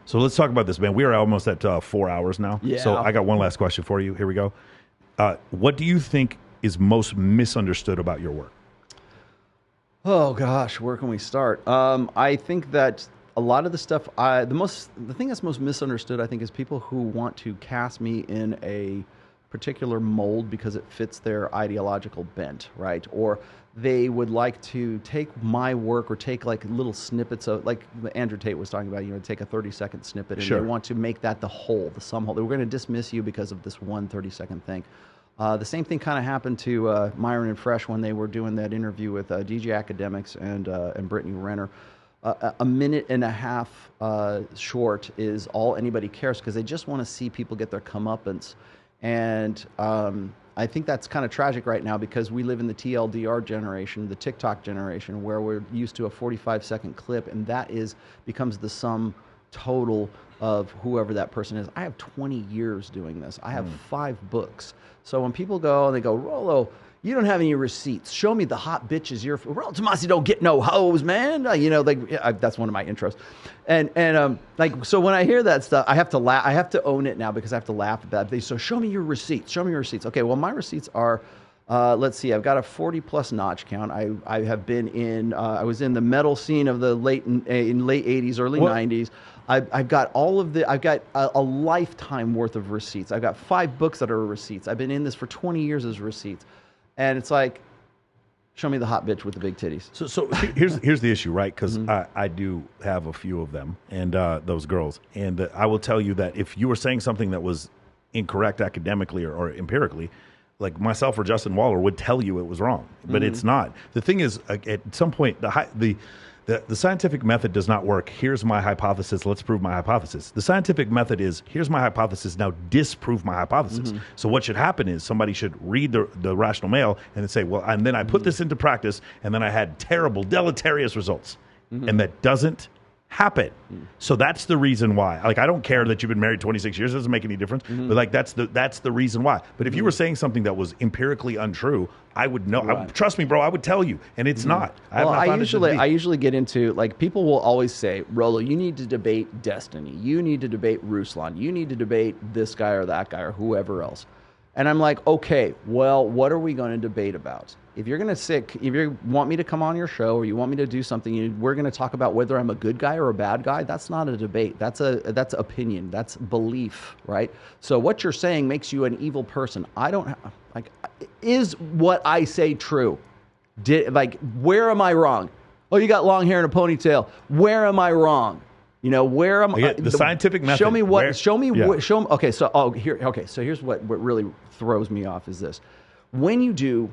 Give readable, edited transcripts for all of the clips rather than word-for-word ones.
So let's talk about this, man. We are almost at 4 hours now. Yeah. So I got one last question for you. Here we go. What do you think is most misunderstood about your work? Oh gosh, where can we start? I think that a lot of the stuff, the thing that's most misunderstood, I think, is people who want to cast me in a particular mold because it fits their ideological bent, right? Or they would like to take my work or take like little snippets of, like Andrew Tate was talking about, take a 30-second snippet and Sure. they want to make that the whole, the sum whole. They were going to dismiss you because of this one 30-second thing. The same thing kind of happened to Myron and Fresh when they were doing that interview with DJ Academics and Brittany Renner. A minute and a half short is all anybody cares because they just want to see people get their comeuppance. And I think that's kind of tragic right now because we live in the TLDR generation, the TikTok generation, where we're used to a 45-second clip, and that becomes the sum total of whoever that person is. I have 20 years doing this. I have 5 books. So when people go and they go, Rollo, you don't have any receipts. Show me the hot bitches you're. Rollo Tomassi don't get no hoes, man. That's one of my intros. And so when I hear that stuff, I have to laugh. I have to own it now because I have to laugh at that. So show me your receipts. Show me your receipts. Okay, well, my receipts are, let's see, I've got a 40-plus notch count. I have been in, I was in the metal scene of the late 80s, early 90s. I've got a lifetime worth of receipts. I've got 5 books that are receipts. I've been in this for 20 years as receipts. And it's like, show me the hot bitch with the big titties. So here's the issue, right? Because I do have a few of them, and those girls. And I will tell you that if you were saying something that was incorrect academically or empirically, like myself or Justin Waller would tell you it was wrong, but it's not. The thing is, at some point, the scientific method does not work. Here's my hypothesis. Let's prove my hypothesis. The scientific method is, here's my hypothesis. Now disprove my hypothesis. So what should happen is somebody should read the Rational Mail and say, well, and then I put this into practice, and then I had terrible, deleterious results. And that doesn't happen. So that's the reason why. Like, I don't care that you've been married 26 years. It doesn't make any difference. But like, that's the reason why. But if you were saying something that was empirically untrue, I would know. Right. Trust me, bro, I would tell you. And it's not. I usually get into, like, people will always say, Rollo, you need to debate Destiny. You need to debate Ruslan. You need to debate this guy or that guy or whoever else. And I'm like, okay, well, what are we going to debate about? If you're going to if you want me to come on your show or you want me to do something, we're going to talk about whether I'm a good guy or a bad guy. That's not a debate. That's opinion. That's belief, right? So what you're saying makes you an evil person. Is what I say true? Where am I wrong? Oh, you got long hair and a ponytail. Where am I wrong? Where am I? The scientific method. Show me what. Okay, so here's what really throws me off is this: when you do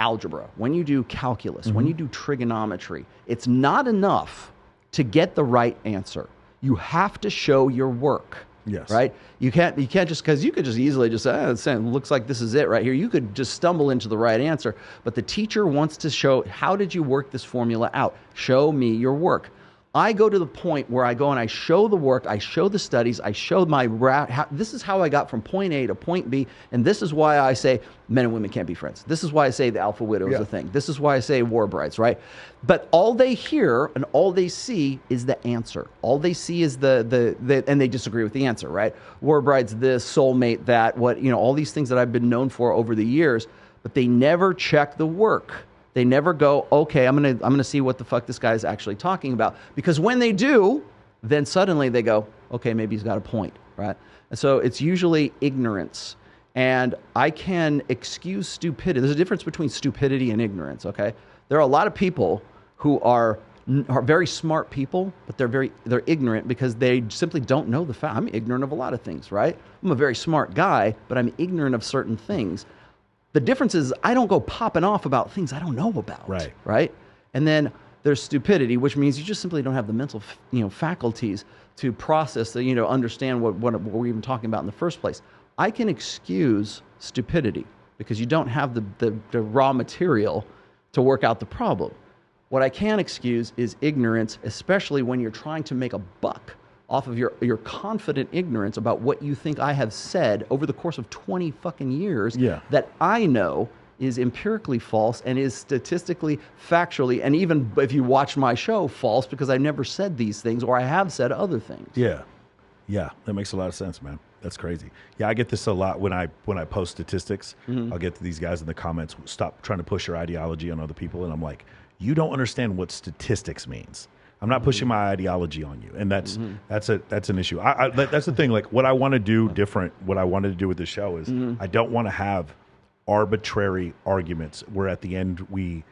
algebra, when you do calculus, when you do trigonometry, it's not enough to get the right answer. You have to show your work. Yes. Right? You can't just, because you could just easily just say, it looks like this is it right here. You could just stumble into the right answer. But the teacher wants to show, how did you work this formula out? Show me your work. I go to the point where I go and I show the work, I show the studies, I show this is how I got from point A to point B, and this is why I say men and women can't be friends. This is why I say the alpha widow is a thing. This is why I say war brides, right? But all they hear and all they see is the answer. All they see is the and they disagree with the answer, right? War brides this, soulmate that, all these things that I've been known for over the years, but they never check the work. They never go, okay, I'm gonna see what the fuck this guy is actually talking about. Because when they do, then suddenly they go, okay, maybe he's got a point, right? And so it's usually ignorance. And I can excuse stupidity. There's a difference between stupidity and ignorance, okay? There are a lot of people who are very smart people, but they're ignorant because they simply don't know the fact. I'm ignorant of a lot of things, right? I'm a very smart guy, but I'm ignorant of certain things. The difference is I don't go popping off about things I don't know about. Right. And then there's stupidity, which means you just simply don't have the mental, faculties to process understand what we're even talking about in the first place. I can excuse stupidity because you don't have the raw material to work out the problem. What I can excuse is ignorance, especially when you're trying to make a buck off of your confident ignorance about what you think I have said over the course of 20 fucking years that I know is empirically false and is statistically, factually, and even if you watch my show, false, because I never said these things, or I have said other things. Yeah. Yeah, that makes a lot of sense, man. That's crazy. Yeah, I get this a lot when I post statistics. I'll get to these guys in the comments, stop trying to push your ideology on other people. And I'm like, you don't understand what statistics means. I'm not pushing my ideology on you. And that's an issue. That's the thing. Like, what I want to do different, what I wanted to do with the show is I don't want to have arbitrary arguments where at the end we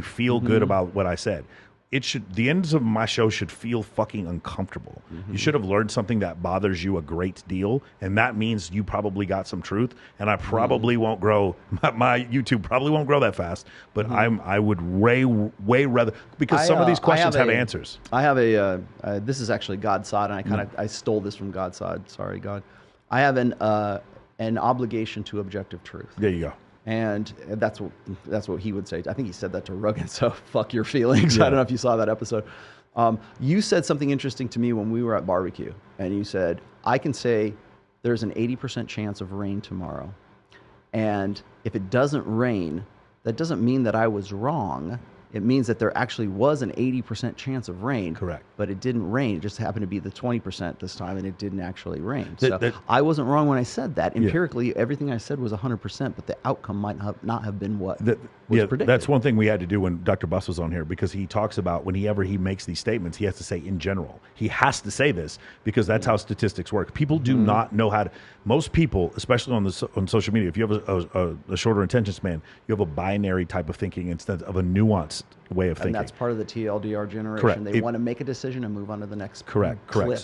feel good about what I said. The ends of my show should feel fucking uncomfortable. You should have learned something that bothers you a great deal, and that means you probably got some truth. And I probably won't grow. My YouTube probably won't grow that fast. But I would way rather, because some of these questions have answers. I have this is actually God Sod, and I stole this from God Sod. Sorry, God. I have an obligation to objective truth. There you go. And that's what he would say. I think he said that to Rogan, so fuck your feelings. Yeah. I don't know if you saw that episode. You said something interesting to me when we were at barbecue, and you said, I can say there's an 80% chance of rain tomorrow. And if it doesn't rain, that doesn't mean that I was wrong. It means that there actually was an 80% chance of rain. Correct. But it didn't rain. It just happened to be the 20% this time, and it didn't actually rain. So I wasn't wrong when I said that. Empirically, everything I said was 100%, but the outcome might not have been what was predicted. That's one thing we had to do when Dr. Buss was on here, because he talks about whenever he makes these statements, he has to say in general. He has to say this because that's how statistics work. People do not know how to. Most people, especially on social media, if you have a shorter attention span, you have a binary type of thinking instead of a nuanced way of thinking. And that's part of the TLDR generation. Correct. They want to make a decision and move on to the next clip.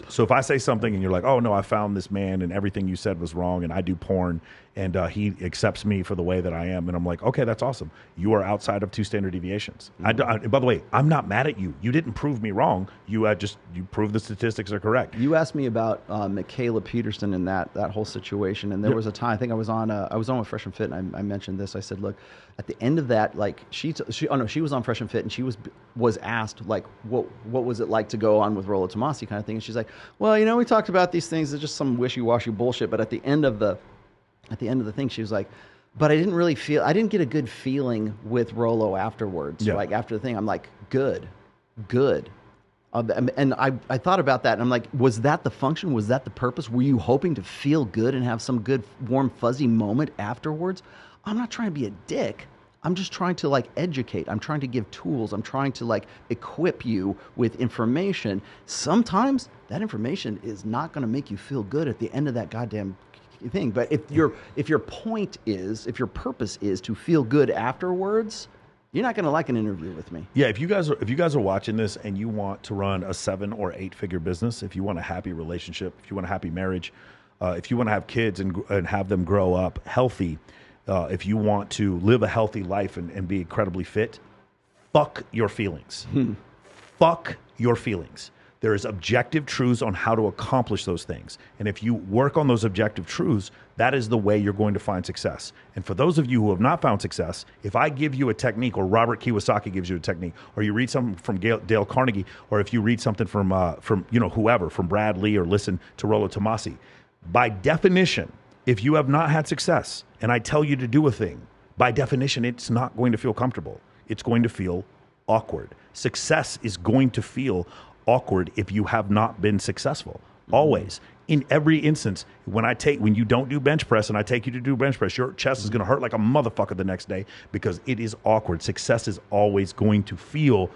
So if I say something and you're like, oh no, I found this man and everything you said was wrong and I do porn and he accepts me for the way that I am, and I'm like, okay, that's awesome. You are outside of 2 standard deviations. By the way, I'm not mad at you. You didn't prove me wrong. You proved the statistics are correct. You asked me about Michaela Peterson and that whole situation, and there was a time I think I was on with Fresh and Fit, and I mentioned this. I said, look, at the end of that, like she was on Fresh and Fit, and she was asked like what was it like to go on with Rollo Tomassi kind of thing, and she's like, well, we talked about these things. It's just some wishy-washy bullshit. But at the end of the thing, she was like, but I didn't get a good feeling with Rollo afterwards. Yeah. Like after the thing, I'm like, good. And I thought about that, and I'm like, was that the function? Was that the purpose? Were you hoping to feel good and have some good, warm, fuzzy moment afterwards? I'm not trying to be a dick. I'm just trying to like educate. I'm trying to give tools. I'm trying to like equip you with information. Sometimes that information is not going to make you feel good at the end of that goddamn thing. But if your purpose is to feel good afterwards, you're not going to like an interview with me. Yeah, if you guys are watching this and you want to run a 7 or 8 figure business, if you want a happy relationship, if you want a happy marriage, if you want to have kids and have them grow up healthy, if you want to live a healthy life and be incredibly fit, fuck your feelings. Fuck your feelings. There is objective truths on how to accomplish those things. And if you work on those objective truths, that is the way you're going to find success. And for those of you who have not found success, if I give you a technique, or Robert Kiyosaki gives you a technique, or you read something from Dale Carnegie, or if you read something from whoever, from Brad Lee, or listen to Rollo Tomassi, by definition, if you have not had success and I tell you to do a thing, by definition, it's not going to feel comfortable. It's going to feel awkward. Success is going to feel awkward if you have not been successful. Always. In every instance, when you don't do bench press and I take you to do bench press, your chest is going to hurt like a motherfucker the next day because it is awkward. Success is always going to feel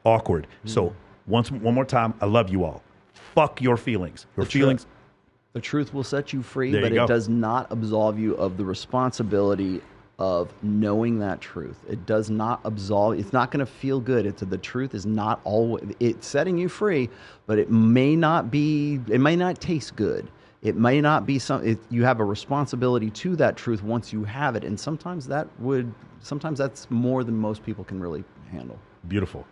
awkward. So one more time, I love you all. Fuck your feelings. Your feelings. The truth will set you free, but it does not absolve you of the responsibility of knowing that truth. It does not absolve. It's not going to feel good. The truth is not always. It's setting you free, but it may not be. It may not taste good. It may not be you have a responsibility to that truth once you have it, and sometimes that's more than most people can really handle. Beautiful.